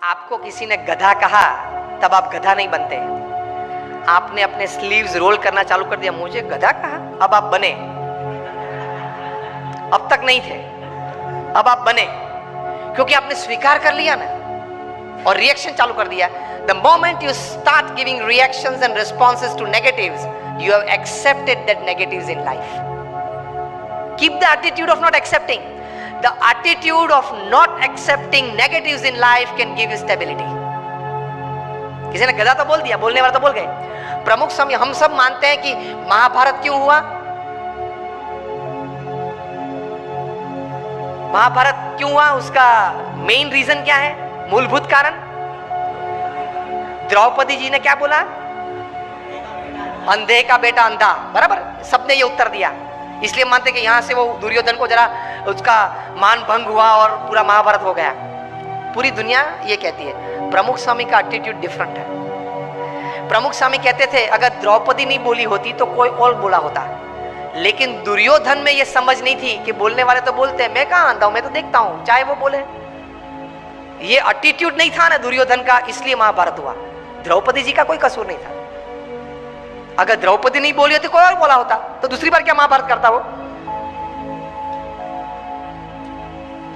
आपको किसी ने गधा कहा तब आप गधा नहीं बनते। आपने अपने स्लीव्स रोल करना चालू कर दिया, मुझे गधा कहा, अब आप बने। अब तक नहीं थे, अब आप बने, क्योंकि आपने स्वीकार कर लिया ना और रिएक्शन चालू कर दिया। The moment you start giving reactions and responses to negatives, you have accepted that negatives in life. Keep the attitude of not accepting. The attitude of not accepting negatives in life can give you stability. किसी ने गधा तो बोल दिया, बोलने वाला तो बोल गए। प्रमुख समय हम सब मानते हैं कि महाभारत क्यों हुआ? महाभारत क्यों हुआ? उसका मेन रीजन क्या है? मूलभूत कारण? द्रौपदी जी ने क्या बोला? अंधे का बेटा अंधा, बराबर, सबने ये उत्तर दिया। इसलिए मानते कि यहां से वो दुर्योधन को जरा उसका मान भंग हुआ और पूरा महाभारत हो गया। पूरी दुनिया ये कहती है। प्रमुख स्वामी का एटीट्यूड डिफरेंट है। प्रमुख स्वामी कहते थे अगर द्रौपदी नहीं बोली होती तो कोई और बोला होता, लेकिन दुर्योधन में ये समझ नहीं थी कि बोलने वाले तो बोलते हैं, मैं कहां अंधा हूं, मैं तो देखता हूं, चाहे वो बोले। ये एटीट्यूड नहीं था ना दुर्योधन का, इसलिए महाभारत हुआ। द्रौपदी जी का कोई कसूर नहीं था। अगर द्रौपदी नहीं बोली होती कोई और बोला होता तो दूसरी बार क्या महाभारत करता वो?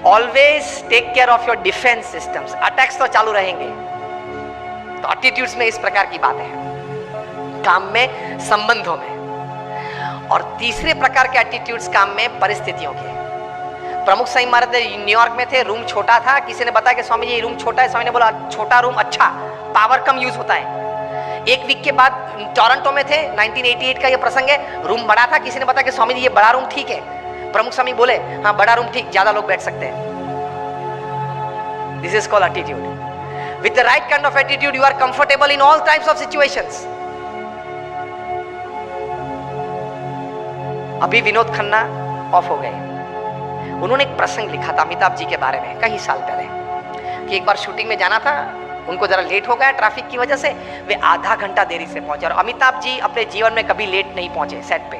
Always take care of your defence systems. Attacks तो चालू रहेंगे, तो एटीट्यूड्स में इस प्रकार की बातें हैं, काम में, संबंधों में। और तीसरे प्रकार के एटीट्यूड्स काम में परिस्थितियों के। प्रमुख स्वामी महाराज न्यूयॉर्क में थे, रूम छोटा था। किसी ने बताया कि स्वामी जी रूम छोटा है। स्वामी ने बोला छोटा रूम अच्छा, पावर कम यूज होता है। एक वीक के बाद टोरंटो में थे, 1988 का ये प्रसंग है, रूम बड़ा था। किसी ने बताया कि स्वामी जी ये बड़ा रूम ठीक है। प्रमुख स्वामी बोले हाँ बड़ा रूम ठीक, ज्यादा लोग बैठ सकते हैं। This is called attitude. With the right kind of attitude you are comfortable in all types of situations. अभी विनोद खन्ना ऑफ हो गए, उन्होंने एक प्रसंग लिखा था अमिताभ जी के बारे में कई साल पहले कि एक बार शूटिंग में जाना था, उनको जरा लेट हो गया ट्रैफिक की वजह से, वे आधा घंटा देरी से पहुंचे। और अमिताभ जी अपने जीवन में कभी लेट नहीं पहुंचे सेट पे।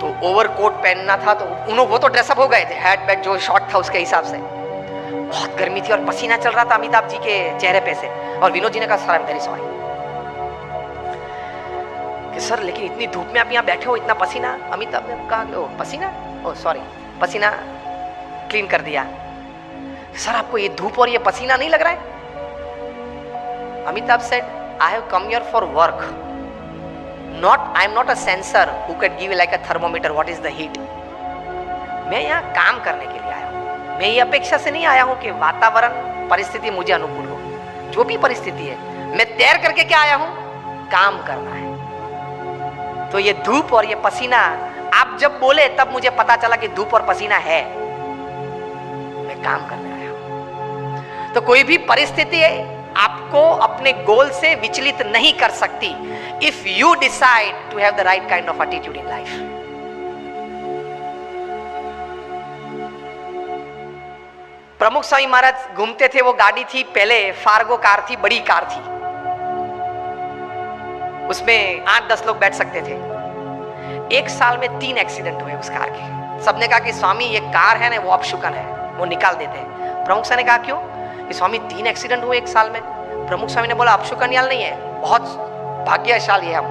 तो ओवरकोट पहनना था तो उन्होंने, वो तो ड्रेसअप हो गए थे, हैट बैट जो शॉर्ट था उसके हिसाब से। बहुत गर्मी थी और पसीना चल रहा था अमिताभ जी के चेहरे पे से। और विनोद जी ने कहा sir I am very sorry कि सर लेकिन इतनी धूप में आप यहाँ बैठे हो, इतना पसीना। अमिताभ ने कहा ओ पसीना, ओ सॉरी, पसीना क्लीन कर दिया। सर आपको ये धूप और ये पसीना नहीं लग रहा है? Amitabh said I have come here for work, not I am not a sensor who can give like a thermometer what is the heat. मैं यहाँ काम करने के लिए आया हूँ। मैं ये अपेक्षा से नहीं आया हूँ कि वातावरण परिस्थिति मुझे अनुकूल हो। जो भी परिस्थिति है, मैं तैर करके क्या आया हूँ? काम करना है। तो ये धूप और ये पसीना आप जब बोले तब मुझे पता चला कि धूप और पसीना है, मैं काम करने आया हूं। तो कोई भी परिस्थिति आपको अपने गोल से विचलित नहीं कर सकती if you decide to have the right kind of attitude in life. Pramukh Swami महाराज घूमते थे, वो गाड़ी थी पहले फार्गो कार थी, बड़ी कार थी, उसमें 8-10 लोग बैठ सकते थे। एक साल में 3 एक्सीडेंट हुए उस कार के। सबने कहा कि स्वामी ये कार है ना वो अपशुकन है, वो निकाल देते हैं। प्रमुख स्वामी ने कहा क्यों? कि स्वामी 3 एक्सीडेंट हुए एक साल में। प्रमुख स्वामी ने बोला अपशुकन याल नहीं है, बहुत भाग्यशाली है हम।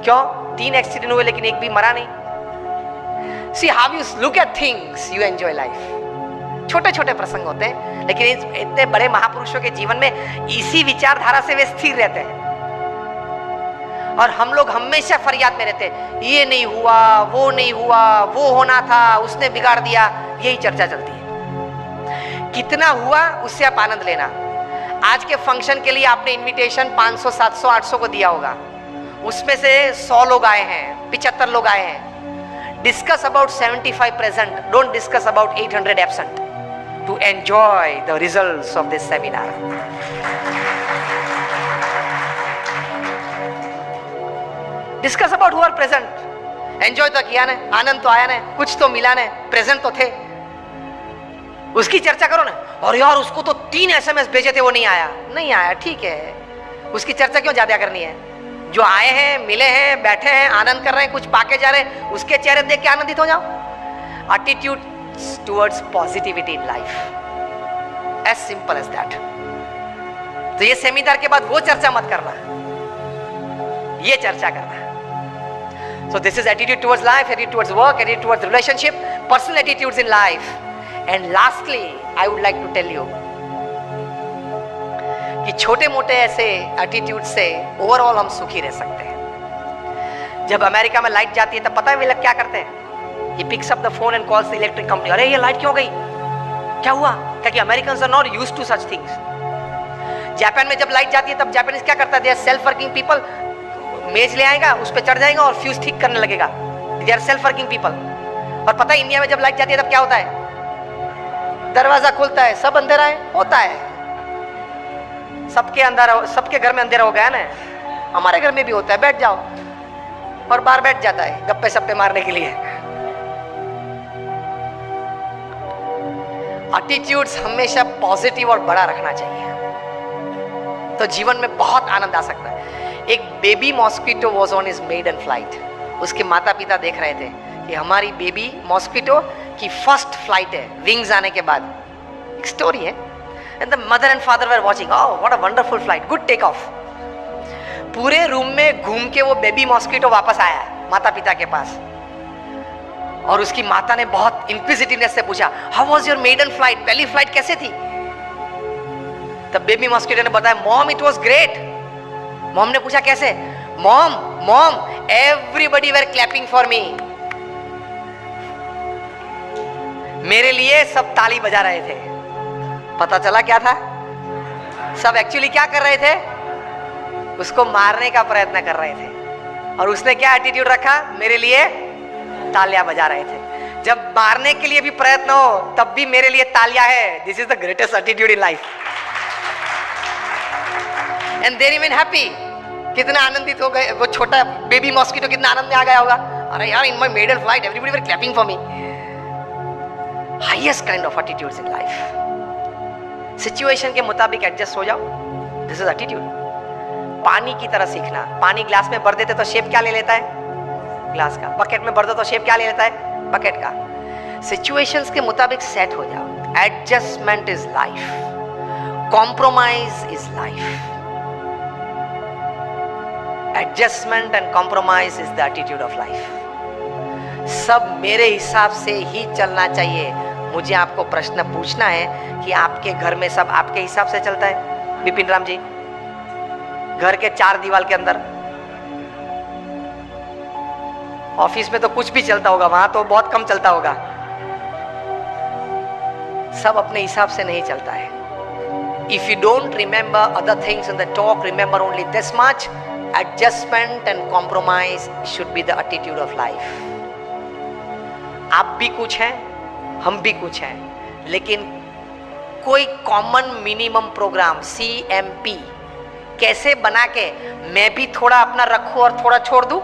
क्यों? 3 एक्सीडेंट हुए लेकिन एक भी मरा नहीं। See how you look at things, you enjoy life. छोटे छोटे प्रसंग होते हैं लेकिन इतने बड़े महापुरुषों के जीवन में इसी विचारधारा से वे स्थिर रहते हैं। और हम लोग हमेशा फरियाद में रहते हैं, ये नहीं हुआ, वो नहीं हुआ, वो होना था, उसने बिगाड़ दिया, यही चर्चा चलती है। कितना हुआ उससे आप आनंद लेना। आज के फंक्शन के लिए आपने इनविटेशन 500, 700, 800 को दिया होगा, उसमें से 100 लोग आए हैं, 75 लोग आए हैं। Discuss about 75 present, don't discuss about 800 absent to enjoy the results of this seminar. Discuss about who are present. Enjoy तो किया ने, आनंद तो आया ने, कुछ तो मिला ने, प्रेजेंट तो थे, उसकी चर्चा करो ना। और यार उसको तो 3 SMS भेजे थे वो नहीं आया, नहीं आया, ठीक है, उसकी चर्चा क्यों ज्यादा करनी है? जो आए हैं, मिले हैं, बैठे हैं, आनंद कर रहे हैं, कुछ पाके जा रहे हैं, उसके चेहरे देख के आनंदित हो जाओ। Attitude towards positivity in life. As simple as that. तो ये सेमिनार के बाद वो चर्चा मत करना, ये चर्चा करना। So this is attitude towards life, attitude towards work, attitude towards relationship, personal attitudes in life. And lastly I would like to tell you कि छोटे मोटे ऐसे एटीट्यूड से ओवरऑल हम सुखी रह सकते हैं। जब अमेरिका में लाइट जाती है तब पता है वे लोग क्या करते हैं? He picks up the phone and calls the electric company. अरे ये लाइट क्यों गई, क्या हुआ? क्योंकि Americans are not used to such things. Japan में जब लाइट जाती है तब जापानीज क्या करता है? They are self working people. मेज ले आएगा, उस पर चढ़ जाएगा और फ्यूज ठीक करने लगेगा। They are self working people. और पता है इंडिया में जब लाइट जाती है तब क्या होता है? दरवाजा खुलता है, सब अंधेरा है, होता है। सबके अंदर, सबके घर में अंधेरा हो गया ना, हमारे घर में भी होता है। बैठ जाओ, और बाहर बैठ जाता है गप्पे सप्पे मारने के लिए। एटीट्यूड्स हमेशा पॉजिटिव और बड़ा रखना चाहिए, तो जीवन में बहुत आनंद आ सकता है। एक baby mosquito was on his maiden flight. उसके माता पिता देख रहे थे कि हमारी बेबी मॉस्किटो की फर्स्ट फ्लाइट है विंग्स आने के बाद। एक स्टोरी है। And the mother and father were watching, oh what a wonderful flight, good take off. पूरे रूम में घूम के वो बेबी मॉस्किटो वापस आया माता पिता के पास, और उसकी माता ने बहुत इंक्विजिटिवनेस से पूछा, how was your maiden flight, पहली फ्लाइट कैसे थी? तब बेबी मॉस्किटो ने बताया, mom it was great. Mom ने पूछा कैसे? Mom mom everybody were clapping for me. मेरे लिए सब ताली बजा रहे थे। पता चला क्या था? सब एक्चुअली क्या कर रहे थे? उसको मारने का प्रयत्न कर रहे थे। और उसने क्या एटीट्यूड रखा? मेरे लिए तालियां बजा रहे थे। जब मारने के लिए भी प्रयत्न हो तब भी मेरे लिए तालियां है। This is the greatest attitude in life. And they remain happy. कितना आनंदित हो गए वो छोटा बेबी मॉस्किटो, कितना आनंद में आ गया होगा। अरे यार, in my maiden flight everybody were clapping for me. Highest kind of attitudes in life. Situation के मुताबिक एडजस्ट हो जाओ, दिस इज एटीट्यूड। पानी की तरह सीखना। पानी ग्लास में भर देते तो शेप क्या ले लेता है? ग्लास का। बकेट में भर दो तो शेप क्या ले लेता है? बकेट का। सिचुएशंस के मुताबिक सेट हो जाओ। Adjustment is life, compromise is life. Adjustment and compromise is the attitude of life. सब मेरे हिसाब से ही चलना चाहिए। मुझे आपको प्रश्न पूछना है कि आपके घर में सब आपके हिसाब से चलता है? विपिन राम जी, घर के चार दीवार के अंदर, ऑफिस में तो कुछ भी चलता होगा, वहां तो बहुत कम चलता होगा। सब अपने हिसाब से नहीं चलता है। If you don't remember other things in the talk, remember only this much, adjustment and compromise should be the attitude of life. आप भी कुछ हैं, हम भी कुछ हैं, लेकिन कोई कॉमन मिनिमम प्रोग्राम CMP कैसे बना के मैं भी थोड़ा अपना रखूं और थोड़ा छोड़ दूं,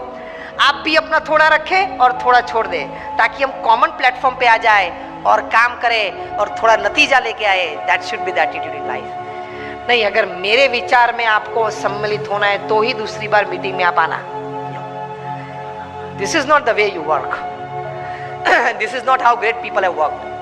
आप भी अपना थोड़ा रखें और थोड़ा छोड़ दें, ताकि हम कॉमन प्लेटफॉर्म पे आ जाए और काम करें और थोड़ा नतीजा लेके आए। That should be the attitude in life. नहीं, अगर मेरे विचार में आपको सम्मिलित होना है तो ही दूसरी बार मीटिंग में आप आना। This is not the way you work. This is not how great people have worked.